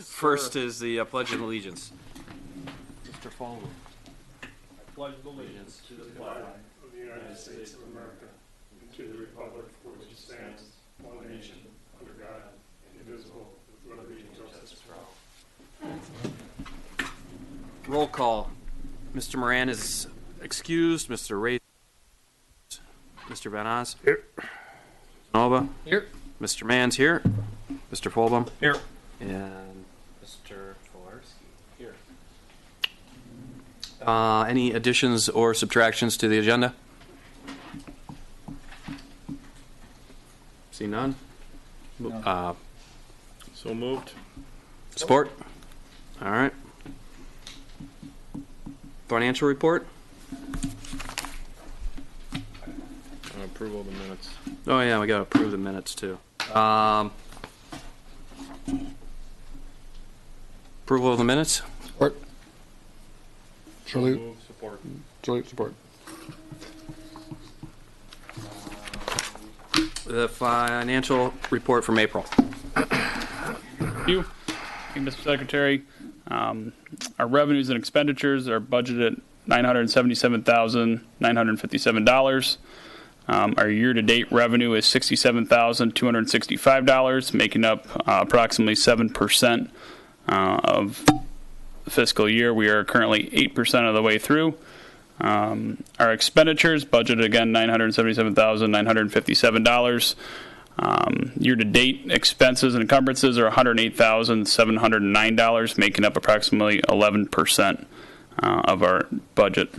First is the Pledge of Allegiance. Mr. Falvey. I pledge allegiance to the flag of the United States of America and to the republic for which it stands, one nation, under God, indivisible, with liberty and justice for all. Roll call. Mr. Moran is excused. Mr. Ray. Mr. Van Oz. Here. Nova. Here. Mr. Mann's here. Mr. Folbaum. Here. And Mr. Fularski. Here. any additions or subtractions to the agenda? See none? So moved. Support? All right. Financial report? Approval of the minutes. Oh yeah, we got to approve the minutes too. Approval of the minutes? Support. Shirley, Move, support. Shirley, support. The financial report from April. Thank you, Mr. Secretary. Our revenues and expenditures are budgeted at $977,957. Our year-to-date revenue is $67,265, making up approximately 7% of the fiscal year. We are currently 8% of the way through. Our expenditures budgeted again $977,957. Year-to-date expenses and encumbrances are $108,709, making up approximately 11% of our budget.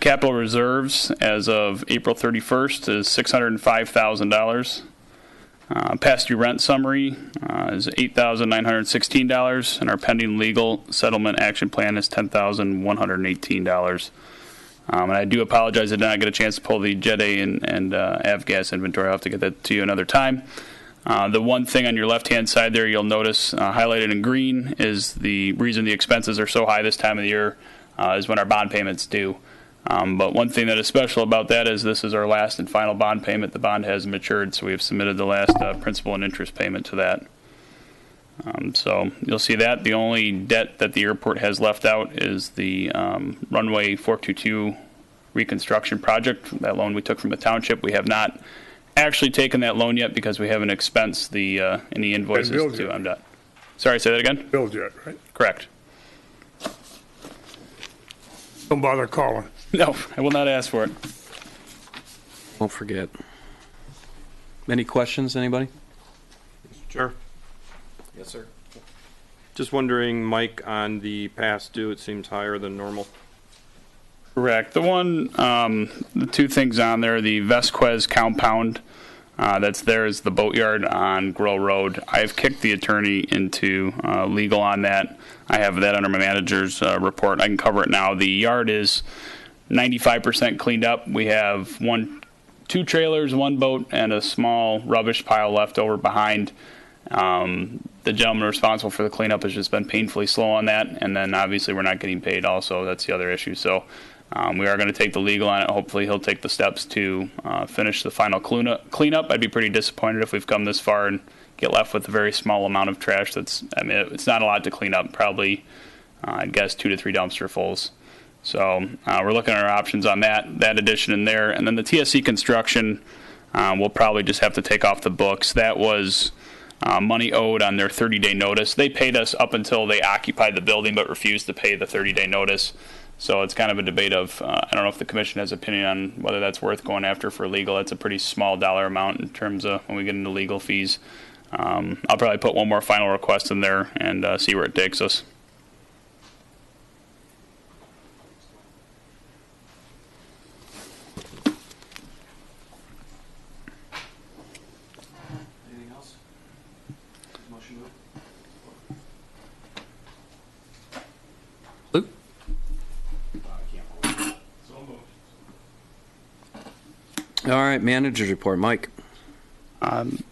Capital reserves as of April 31st is $605,000. Past due rent summary is $8,916, and our pending legal settlement action plan is $10,118. And I do apologize I did not get a chance to pull the Jet A and Avgas inventory. I'll have to get that to you another time. The one thing on your left-hand side there you'll notice highlighted in green is the reason the expenses are so high this time of the year is when our bond payments due. But one thing that is special about that is this is our last and final bond payment. The bond has matured, so we have submitted the last principal and interest payment to that. So you'll see that. The only debt that the airport has left out is the runway 422 reconstruction project, that loan we took from the township. We have not actually taken that loan yet because we haven't expensed any invoices to MDOT. Sorry, say that again? Billed yet, right? Correct. Don't bother calling. No, I will not ask for it. Won't forget. Any questions, anybody? Sure. Yes, sir. Just wondering, Mike, on the past due, it seems higher than normal. Correct. The two things on there, the Vesquez compound that's there is the boatyard on Grill Road. I've kicked the attorney into legal on that. I have that under my manager's report. I can cover it now. The yard is 95% cleaned up. We have two trailers, one boat, and a small rubbish pile left over behind. The gentleman responsible for the cleanup has just been painfully slow on that, and then obviously we're not getting paid also. That's the other issue. So we are going to take the legal on it. Hopefully he'll take the steps to finish the final cleanup. I'd be pretty disappointed if we've come this far and get left with a very small amount of trash. It's not a lot to clean up, probably I'd guess 2 to 3 dumpster fulls. So we're looking at our options on that addition in there. And then the TSC construction, we'll probably just have to take off the books. That was money owed on their 30-day notice. They paid us up until they occupied the building but refused to pay the 30-day notice. So it's kind of a debate of, I don't know if the commission has opinion on whether that's worth going after for legal. It's a pretty small dollar amount in terms of when we get into legal fees. I'll probably put one more final request in there and see where it takes us. Anything else? Motion move. Luke? All right, manager's report. Mike.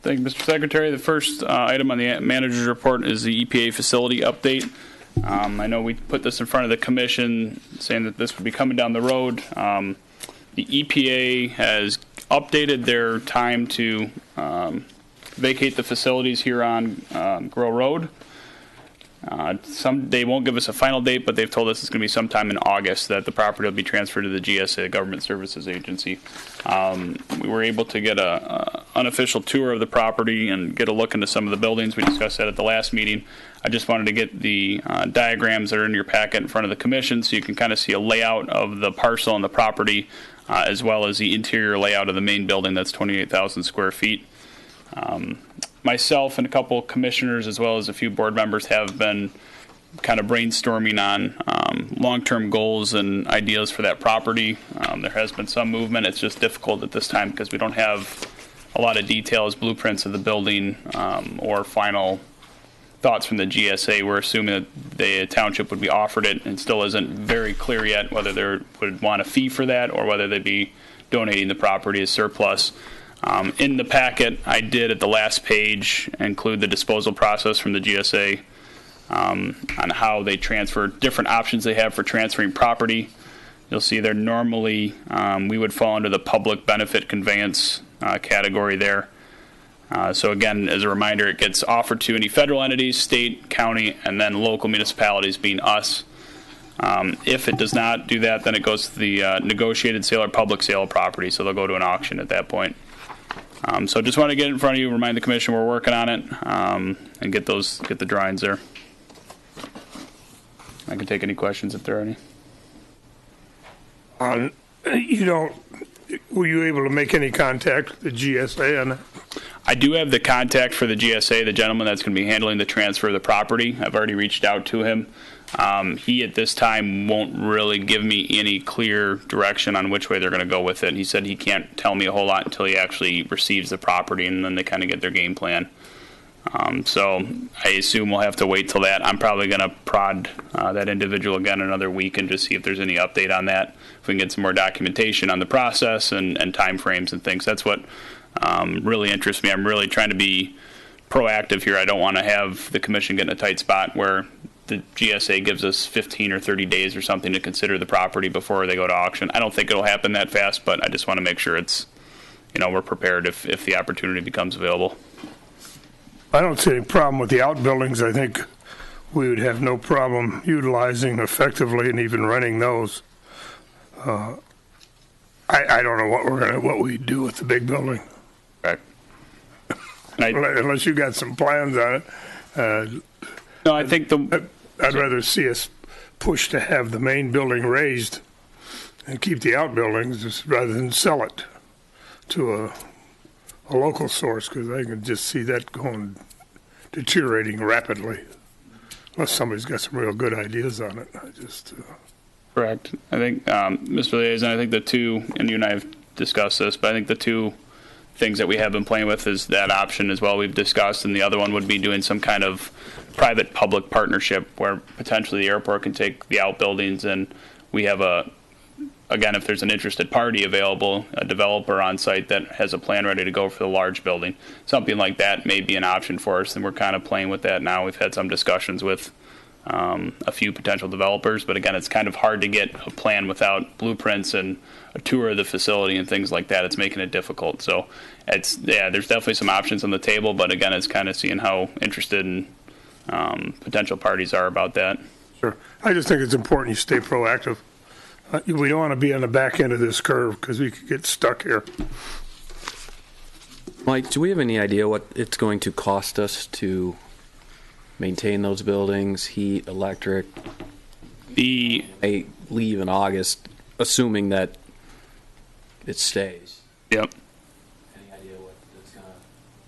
Thank you, Mr. Secretary. The first item on the manager's report is the EPA facility update. I know we put this in front of the commission saying that this would be coming down the road. The EPA has updated their time to vacate the facilities here on Grow Road. They won't give us a final date, but they've told us it's going to be sometime in August that the property will be transferred to the GSA, Government Services Agency. We were able to get a unofficial tour of the property and get a look into some of the buildings. We discussed that at the last meeting. I just wanted to get the diagrams that are in your packet in front of the commission so you can kind of see a layout of the parcel and the property, as well as the interior layout of the main building that's 28,000 square feet. Myself and a couple commissioners, as well as a few board members, have been kind of brainstorming on long-term goals and ideas for that property. There has been some movement. It's just difficult at this time because we don't have a lot of details, blueprints of the building, or final thoughts from the GSA. We're assuming that the township would be offered it, and still isn't very clear yet whether they would want a fee for that or whether they'd be donating the property as surplus. In the packet, I did at the last page include the disposal process from the GSA on how they transfer, different options they have for transferring property. You'll see there normally we would fall under the public benefit conveyance category there. So again, as a reminder, it gets offered to any federal entities, state, county, and then local municipalities being us. If it does not do that, then it goes to the negotiated sale or public sale of property, so they'll go to an auction at that point. So just want to get in front of you, remind the commission we're working on it, and get the drawings there. I can take any questions if there are any. Were you able to make any contact with the GSA on that? I do have the contact for the GSA, the gentleman that's going to be handling the transfer of the property. I've already reached out to him. He at this time won't really give me any clear direction on which way they're going to go with it. He said he can't tell me a whole lot until he actually receives the property, and then they kind of get their game plan. So I assume we'll have to wait till that. I'm probably going to prod that individual again another week and just see if there's any update on that. If we can get some more documentation on the process and time frames and things. That's what really interests me. I'm really trying to be proactive here. I don't want to have the commission get in a tight spot where the GSA gives us 15 or 30 days or something to consider the property before they go to auction. I don't think it'll happen that fast, but I just want to make sure it's, we're prepared if the opportunity becomes available. I don't see any problem with the outbuildings. I think we would have no problem utilizing effectively and even renting those. I don't know what we do with the big building. Correct. Unless you got some plans on it. No, I think I'd rather see us push to have the main building raised and keep the outbuildings rather than sell it to a local source, because I can just see that deteriorating rapidly. Unless somebody's got some real good ideas on it. Correct. I think, Mr. Liaison, I think the two, and you and I have discussed this, but I think the two things that we have been playing with is that option as well we've discussed, and the other one would be doing some kind of private-public partnership where potentially the airport can take the outbuildings, and we have again, if there's an interested party available, a developer on site that has a plan ready to go for the large building. Something like that may be an option for us, and we're kind of playing with that now. We've had some discussions with a few potential developers, but again, it's kind of hard to get a plan without blueprints and a tour of the facility and things like that. It's making it difficult. So there's definitely some options on the table, but again, it's kind of seeing how interested and potential parties are about that. Sure. I just think it's important you stay proactive. We don't want to be on the back end of this curve because we could get stuck here. Mike, do we have any idea what it's going to cost us to maintain those buildings, heat, electric? They leave in August, assuming that it stays. Yep. Any idea what it's going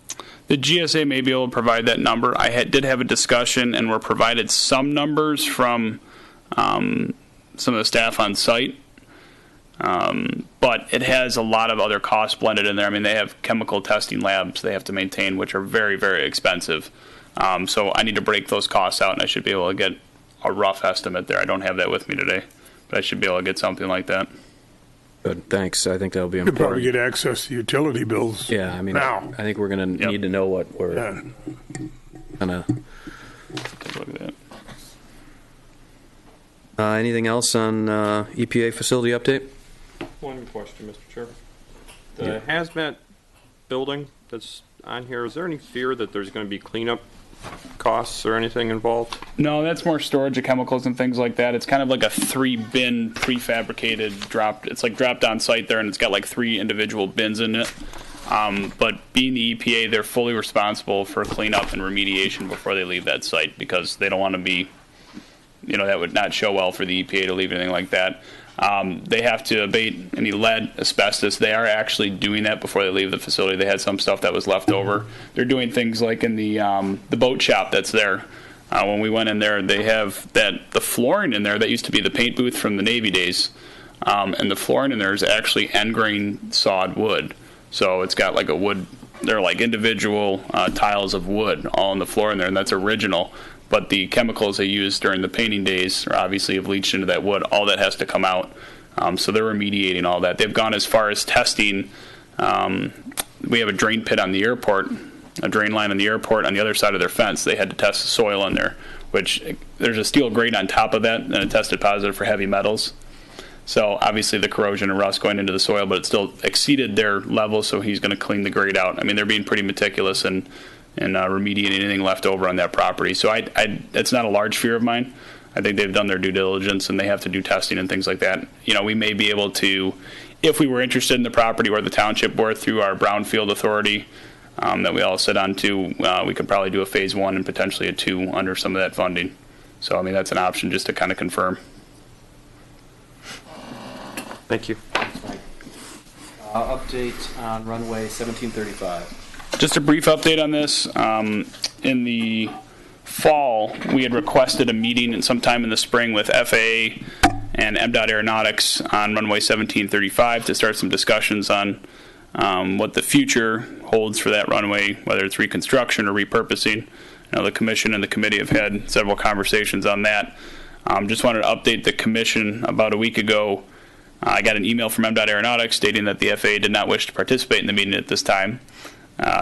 to... The GSA may be able to provide that number. I did have a discussion, and we're provided some numbers from some of the staff on site, but it has a lot of other costs blended in there. I mean, they have chemical testing labs they have to maintain, which are very, very expensive. So I need to break those costs out, and I should be able to get a rough estimate there. I don't have that with me today, but I should be able to get something like that. Good, thanks. I think that'll be You could important. probably get access to utility bills. Yeah, I mean, now. I think we're going to need to know what we're kind of... Take a look at that. Anything else on EPA facility update? One question, Mr. Chairman. The hazmat building that's on here, is there any fear that there's going to be cleanup costs or anything involved? No, that's more storage of chemicals and things like that. It's kind of like a 3-bin prefabricated dropped. It's like dropped on site there, and it's got like 3 individual bins in it. But being the EPA, they're fully responsible for cleanup and remediation before they leave that site, because they don't want to be, that would not show well for the EPA to leave anything like that. They have to abate any lead, asbestos. They are actually doing that before they leave the facility. They had some stuff that was left over. They're doing things like in the boat shop that's there. When we went in there, they have the flooring in there that used to be the paint booth from the Navy days, and the flooring in there is actually end grain sawed wood. So it's got like a wood. They're like individual tiles of wood all on the floor in there, and that's original. But the chemicals they used during the painting days are obviously have leached into that wood. All that has to come out. So they're remediating all that. They've gone as far as testing. We have a drain pit on the airport, a drain line on the airport on the other side of their fence. They had to test the soil in there, which there's a steel grate on top of that, and it tested positive for heavy metals. So obviously the corrosion and rust going into the soil, but it still exceeded their level, so he's going to clean the grate out. I mean, they're being pretty meticulous and remediating anything left over on that property. So it's not a large fear of mine. I think they've done their due diligence, and they have to do testing and things like that. We may be able to, if we were interested in the property or the township were through our brownfield authority that we all sit on to, we could probably do a phase 1 and potentially a 2 under some of that funding. So, I mean, that's an option just to kind of confirm. Thank you. Update on runway 1735. Just a brief update on this. In the fall, we had requested a meeting sometime in the spring with FAA and MDOT Aeronautics on runway 1735 to start some discussions on what the future holds for that runway, whether it's reconstruction or repurposing. The commission and the committee have had several conversations on that. Just wanted to update the commission. About a week ago, I got an email from MDOT Aeronautics stating that the FAA did not wish to participate in the meeting at this time.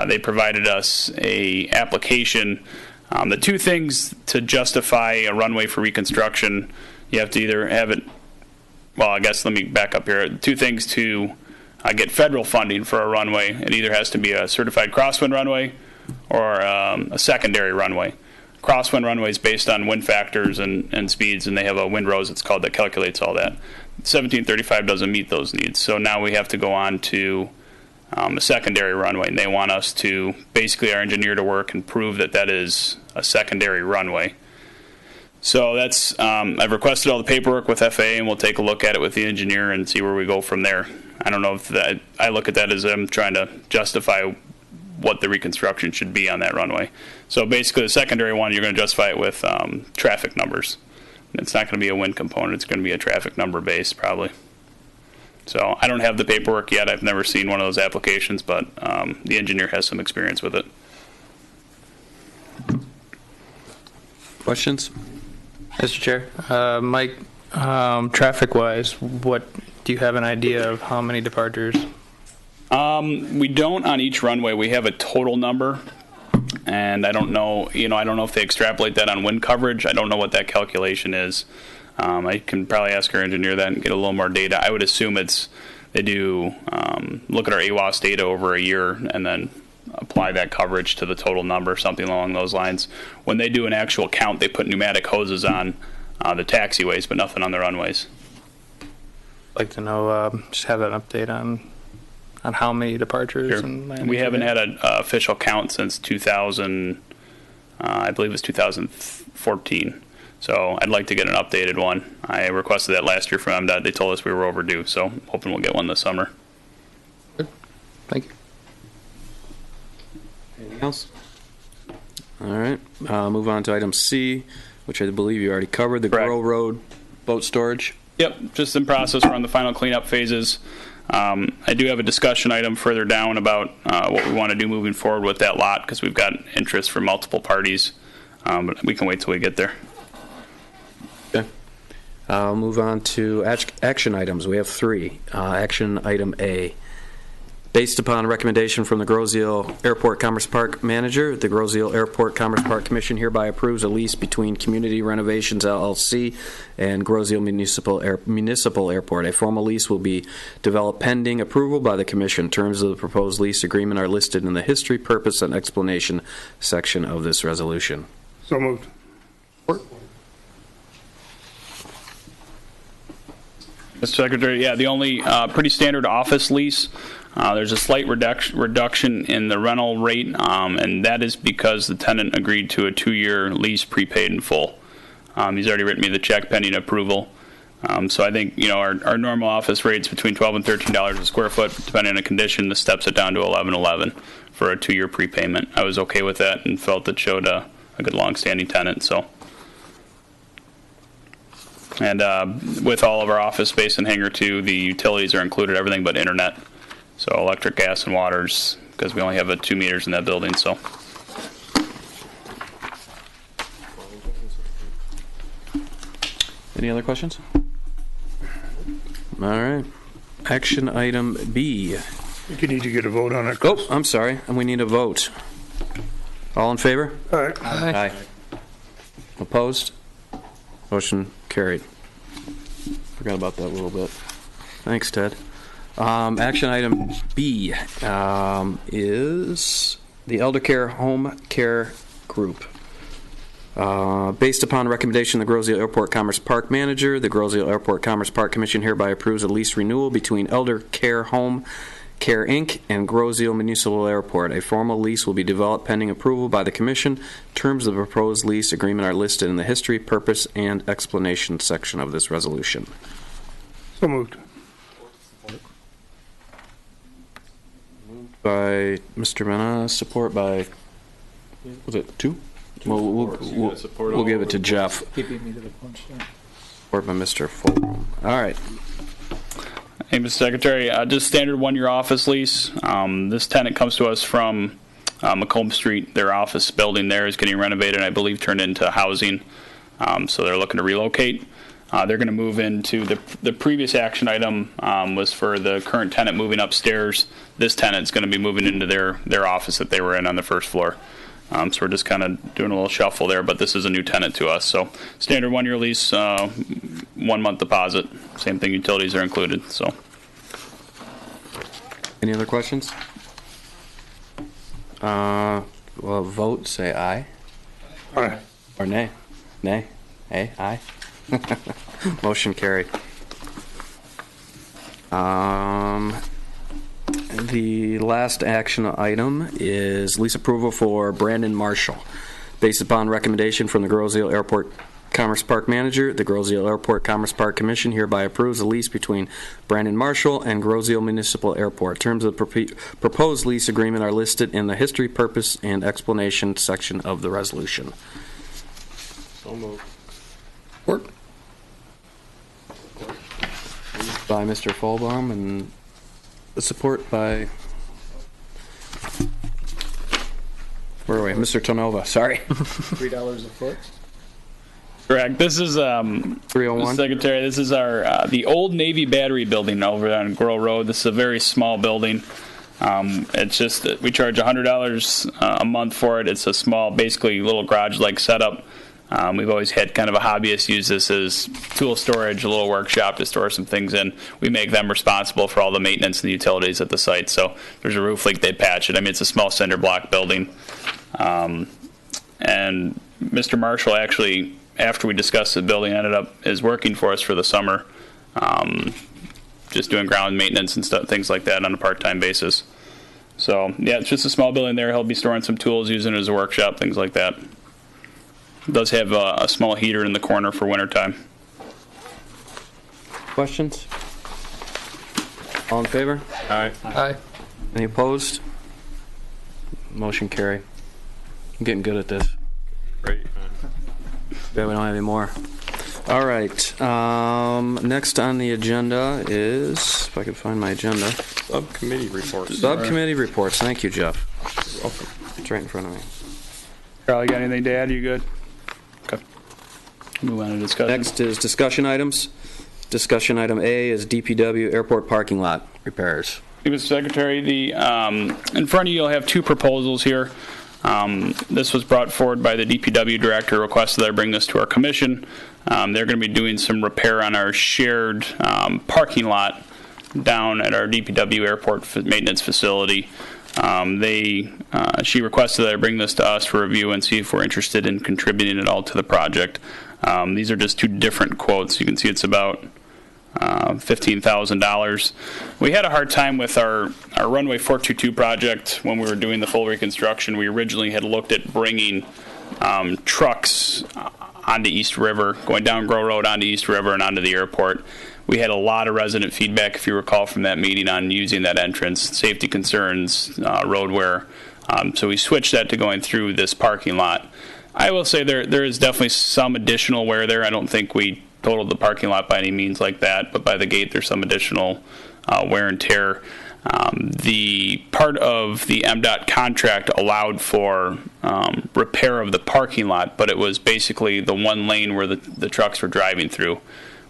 They provided us a application. The 2 things to justify a runway for reconstruction, you have to either have it, well, I guess let me back up here. 2 things to get federal funding for a runway. It either has to be a certified crosswind runway or a secondary runway. Crosswind runway is based on wind factors and speeds, and they have a wind rose, it's called, that calculates all that. 1735 doesn't meet those needs, so now we have to go on to a secondary runway, and they want us to, basically our engineer to work and prove that that is a secondary runway. So that's, I've requested all the paperwork with FAA, and we'll take a look at it with the engineer and see where we go from there. I don't know if that, I look at that as them trying to justify what the reconstruction should be on that runway. So basically the secondary one, you're going to justify it with traffic numbers. It's not going to be a wind component, it's going to be a traffic number base probably. So I don't have the paperwork yet. I've never seen one of those applications, but the engineer has some experience with it. Questions? Mr. Chair, Mike, traffic-wise, what do you have an idea of how many departures? We don't on each runway. We have a total number, and I don't know. I don't know if they extrapolate that on wind coverage. I don't know what that calculation is. I can probably ask our engineer that and get a little more data. I would assume they do look at our AWAS data over a year and then apply that coverage to the total number, something along those lines. When they do an actual count, they put pneumatic hoses on the taxiways, but nothing on the runways. I'd like to know, just have an update on how many departures. Sure. And landings. We haven't had an official count since 2000, I believe it was 2014. So I'd like to get an updated one. I requested that last year from MDOT. They told us we were overdue, so I'm hoping we'll get one this summer. Thank you. Anything else? All right. Move on to item C, which I believe you already covered, the Correct. Grove Road boat storage. Yep, just in process. We're on the final cleanup phases. I do have a discussion item further down about what we want to do moving forward with that lot because we've got interest from multiple parties, but we can wait till we get there. Okay. I'll move on to action items. We have 3. Action item A. Based upon recommendation from the Groseal Airport Commerce Park manager, the Groseal Airport Commerce Park Commission hereby approves a lease between Community Renovations LLC and Groseal Municipal Airport. A formal lease will be developed pending approval by the Commission. Terms of the proposed lease agreement are listed in the history, purpose, and explanation section of this resolution. So moved. Mr. Secretary, yeah, the only pretty standard office lease. There's a slight reduction in the rental rate, and that is because the tenant agreed to a 2-year lease prepaid in full. He's already written me the check pending approval. So I think, our normal office rate's between $12 and $13 a square foot, depending on the condition. This steps it down to $11.11 for a 2-year prepayment. I was okay with that and felt it showed a good long-standing tenant. So. And with all of our office space in Hangar 2, the utilities are included, everything but internet. So electric, gas, and waters, because we only have 2 meters in that building. So. Any other questions? All right. Action item B. I think you need to get a vote on it. Oh, I'm sorry. And we need a vote. All in favor? All right. Aye. Opposed? Motion carried. Forgot about that a little bit. Thanks, Ted. Action item B is the Elder Care Home Care Group. Based upon recommendation of the Groseal Airport Commerce Park manager, the Groseal Airport Commerce Park Commission hereby approves a lease renewal between Elder Care Home Care Inc. and Groseal Municipal Airport. A formal lease will be developed pending approval by the Commission. Terms of the proposed lease agreement are listed in the history, purpose, and explanation section of this resolution. So moved. By Mr. Mena, support by, was it 2? Well, we'll give it to Jeff. He beat me to the punch there. Support by Mr. Fulham. All right. Hey, Mr. Secretary, just standard 1-year office lease. This tenant comes to us from Macomb Street. Their office building there is getting renovated and I believe turned into housing. So they're looking to relocate. They're going to move into the previous action item was for the current tenant moving upstairs. This tenant's going to be moving into their office that they were in on the first floor. So we're just kind of doing a little shuffle there, but this is a new tenant to us. So standard 1-year lease, 1-month deposit. Same thing, utilities are included. So. Any other questions? Well, vote, say aye. Aye. Or nay. Nay? Hey, aye. Motion carried. The last action item is lease approval for Brandon Marshall. Based upon recommendation from the Groseal Airport Commerce Park manager, the Groseal Airport Commerce Park Commission hereby approves a lease between Brandon Marshall and Groseal Municipal Airport. Terms of the proposed lease agreement are listed in the history, purpose, and explanation section of the resolution. So moved. Support. By Mr. Fulbaum and the support by, where are we? Mr. Tonova, sorry. $3 a foot. Correct. This is 301. Secretary. This is our the old Navy Battery building over on Grow Road. This is a very small building. It's just that we charge $100 a month for it. It's a small, basically little garage-like setup. We've always had kind of a hobbyist use this as tool storage, a little workshop to store some things in. We make them responsible for all the maintenance and the utilities at the site. So if there's a roof leak, they patch it. I mean, it's a small cinder block building. And Mr. Marshall actually, after we discussed the building, is working for us for the summer, just doing ground maintenance and stuff, things like that on a part-time basis. So yeah, it's just a small building there. He'll be storing some tools, using it as a workshop, things like that. It does have a small heater in the corner for wintertime. Questions? All in favor? Aye. Aye. Any opposed? Motion carried. I'm getting good at this. Great. Bet we don't have any more. All right. Next on the agenda is, if I can find my agenda, Subcommittee reports. subcommittee reports. Thank you, Jeff. It's right in front of me. Carl, you got anything to add? You good? Okay. Move on to discussion. Next is discussion items. Discussion item A is DPW airport parking lot repairs. Mr. Secretary, in front of you, you'll have two proposals here. This was brought forward by the DPW director, requested that I bring this to our commission. They're going to be doing some repair on our shared parking lot down at our DPW airport maintenance facility. She requested that I bring this to us for review and see if we're interested in contributing at all to the project. These are just two different quotes. You can see it's about $15,000. We had a hard time with our runway 422 project when we were doing the full reconstruction. We originally had looked at bringing trucks onto East River, going down Grow Road onto East River and onto the airport. We had a lot of resident feedback, if you recall, from that meeting on using that entrance, safety concerns, road wear. So we switched that to going through this parking lot. I will say there is definitely some additional wear there. I don't think we totaled the parking lot by any means like that, but by the gate there's some additional wear and tear. The part of the MDOT contract allowed for repair of the parking lot, but it was basically the one lane where the trucks were driving through,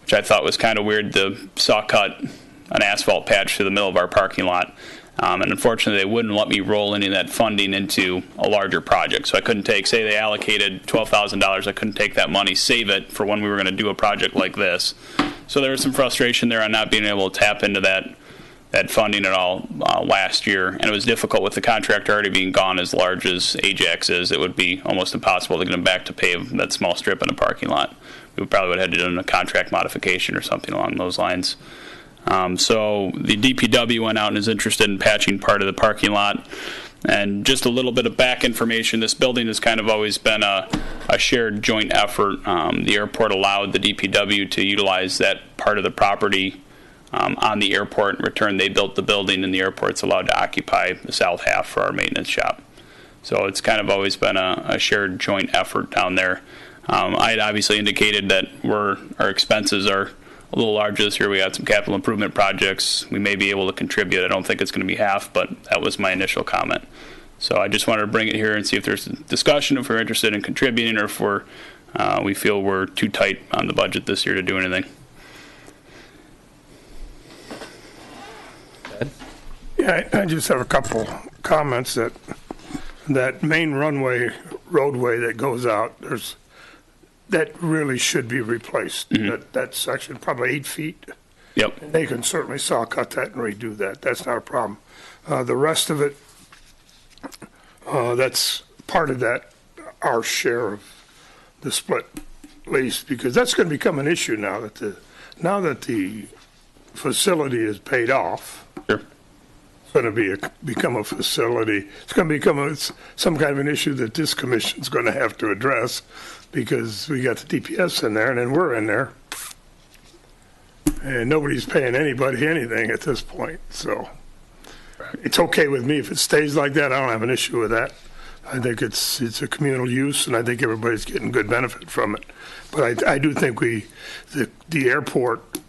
which I thought was kind of weird. The saw cut an asphalt patch through the middle of our parking lot. And unfortunately, they wouldn't let me roll any of that funding into a larger project. So I couldn't say they allocated $12,000, I couldn't take that money, save it for when we were going to do a project like this. So there was some frustration there on not being able to tap into that funding at all last year. And it was difficult with the contractor already being gone as large as Ajax is. It would be almost impossible to get them back to pave that small strip in a parking lot. We probably would have had to do a contract modification or something along those lines. So the DPW went out and is interested in patching part of the parking lot. And just a little bit of back information, this building has kind of always been a shared joint effort. The airport allowed the DPW to utilize that part of the property on the airport. In return, they built the building and the airport's allowed to occupy the south half for our maintenance shop. So it's kind of always been a shared joint effort down there. I had obviously indicated that our expenses are a little larger this year. We got some capital improvement projects. We may be able to contribute. I don't think it's going to be half, but that was my initial comment. So I just wanted to bring it here and see if there's a discussion, if we're interested in contributing, or if we feel we're too tight on the budget this year to do anything. Yeah, I just have a couple comments that main roadway that goes out, that really should be replaced. Mm-hmm. That section, probably 8 feet. Yep. And they can certainly saw cut that and redo that. That's not a problem. The rest of it, that's part of that, our share of the split lease, because that's going to become an issue now that the facility is paid off. Sure. It's going to become a facility. It's going to become some kind of an issue that this commission's going to have to address, because we got the DPS in there and then we're in there. And nobody's paying anybody anything at this point. So it's okay with me if it stays like that. I don't have an issue with that. I think it's a communal use, and I think everybody's getting good benefit from it. But I do think the airport,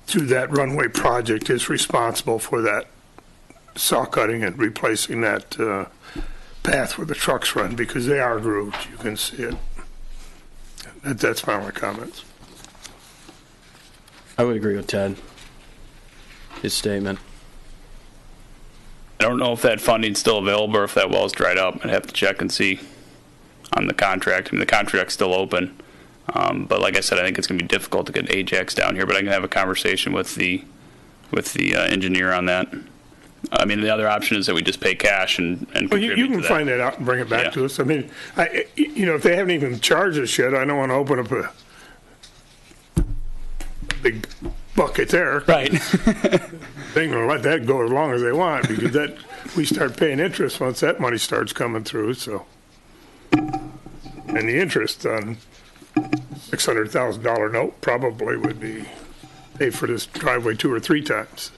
through that runway project, is responsible for that saw cutting and replacing that path where the trucks run, because they are grooved. You can see it. That's my only comments. I would agree with Ted. His statement. I don't know if that funding's still available or if that well's dried up. I'd have to check and see on the contract. I mean, the contract's still open. But like I said, I think it's going to be difficult to get Ajax down here, but I can have a conversation with the engineer on that. I mean, the other option is that we just pay cash and Well, contribute you can to that. find that out and bring it back Yeah. to us. I mean, if they haven't even charged us yet, I don't want to open up a big bucket there. Right. They're going to let that go as long as they want, because we start paying interest once that money starts coming through. So, and the interest on $600,000 note probably would be paid for this driveway 2 or 3 times.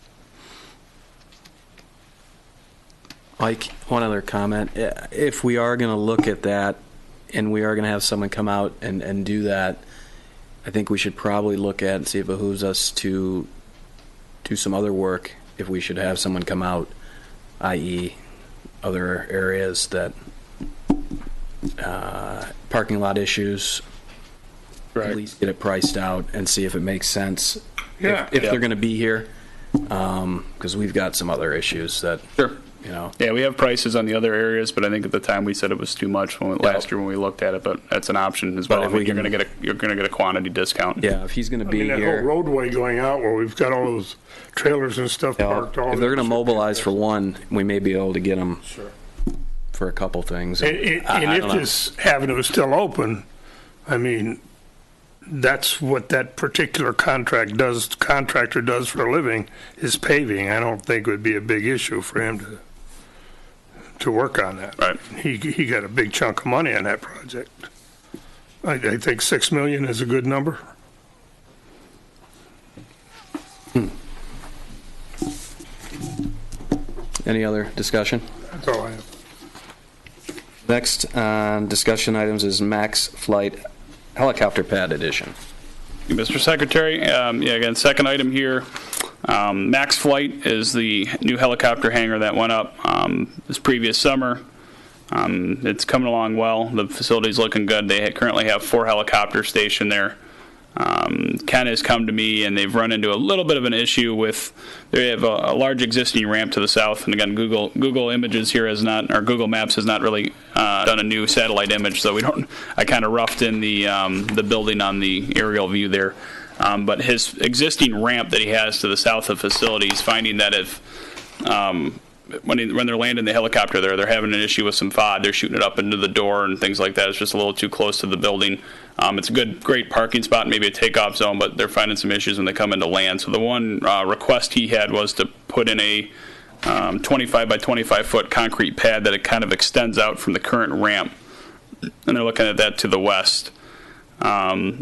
Mike, one other comment. If we are going to look at that and we are going to have someone come out and do that, I think we should probably look at and see if it behooves us to do some other work if we should have someone come out, i.e. other areas that parking lot issues, Right. at least get it priced out and see if it makes sense. Yeah. If they're going to be here, because we've got some other issues that, Sure. you know. Yeah, we have prices on the other areas, but I think at the time we said it was too much last year when we looked at it. But that's an option as well. But if I mean, we you're going to get a quantity discount. Yeah, if he's going to I be mean, that whole here, roadway going out where we've got all those trailers and stuff you know, parked all. if they're going to mobilize for one, we may be able to get them for a couple things. And I if don't know. this avenue is still open, I mean, that's what that particular contractor does for a living, is paving. I don't think it would be a big issue for him to work on that. Right. He got a big chunk of money on that project. I think 6 million is a good number. Any other discussion? That's all I have. Next on discussion items is Max Flight Helicopter Pad Edition. Mr. Secretary, again, second item here. Max Flight is the new helicopter hangar that went up this previous summer. It's coming along well. The facility's looking good. They currently have 4 helicopters stationed there. Ken has come to me, and they've run into a little bit of an issue with. They have a large existing ramp to the south, and again, Google Images here has not, or Google Maps has not really done a new satellite image, so we don't. I kind of roughed in the building on the aerial view there, but his existing ramp that he has to the south of the facility, he's finding that if when they're landing the helicopter there, they're having an issue with some FOD. They're shooting it up into the door and things like that. It's just a little too close to the building. It's a great parking spot, maybe a takeoff zone, but they're finding some issues when they come into land. So the one request he had was to put in a 25 by 25 foot concrete pad that it kind of extends out from the current ramp, and they're looking at that to the west. I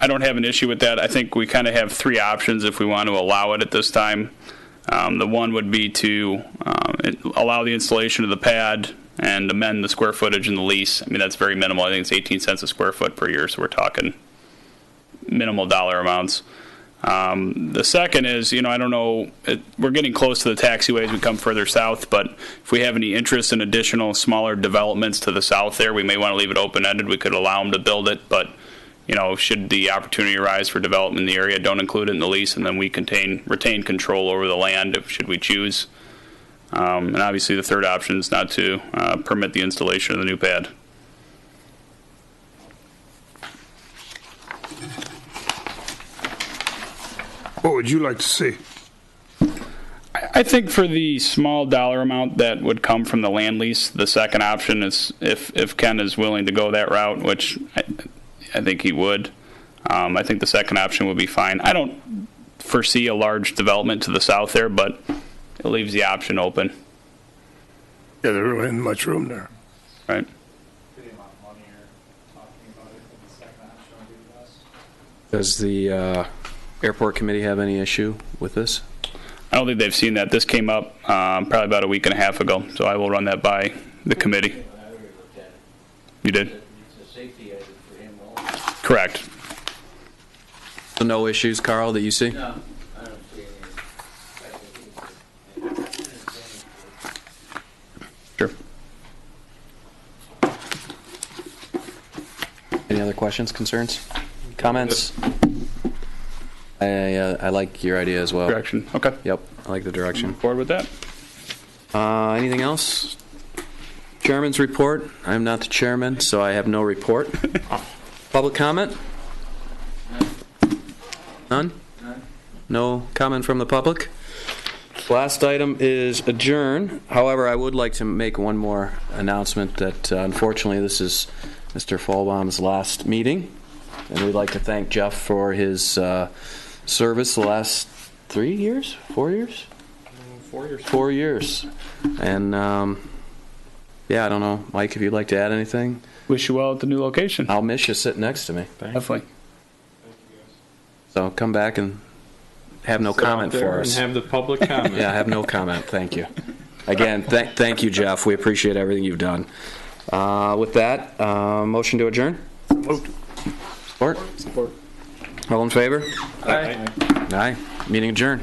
don't have an issue with that. I think we kind of have 3 options if we want to allow it at this time. The one would be to allow the installation of the pad and amend the square footage in the lease. I mean, that's very minimal. I think it's 18 cents a square foot per year, so we're talking minimal dollar amounts. The second is, I don't know, we're getting close to the taxiways. We come further south, but if we have any interest in additional smaller developments to the south there, we may want to leave it open-ended. We could allow them to build it, but should the opportunity arise for development in the area, don't include it in the lease, and then we retain control over the land should we choose. And obviously the third option is not to permit the installation of the new pad. What would you like to see? I think for the small dollar amount that would come from the land lease, the second option is if Ken is willing to go that route, which I think he would. I think the second option would be fine. I don't foresee a large development to the south there, but it leaves the option open. Yeah, there really isn't much room there. Right. Does the airport committee have any issue with this? I don't think they've seen that. This came up probably about a week and a half ago, so I will run that by the committee. You did? It's a safety issue for him. Correct. So no issues, Carl, that you see? No, I don't see any. Sure. Any other questions, concerns, comments? I like your idea as well. Direction. Okay. Yep, I like the direction. Forward with that. Anything else? Chairman's report. I'm not the chairman, so I have no report. Public comment? None? No comment from the public? Last item is adjourn. However, I would like to make one more announcement that unfortunately this is Mr. Folbaum's last meeting. And we'd like to thank Jeff for his service the last 3 years? 4 years? 4 years. 4 years. And yeah, I don't know, Mike, if you'd like to add anything. Wish you well at the new location. I'll miss you sitting next to me. Definitely. So come back and have no comment for us. And have the public comment. Yeah, have no comment. Thank you. Again, thank you, Jeff. We appreciate everything you've done. With that, motion to adjourn? Moved. Support? All in favor? Aye. Aye. Meeting adjourned.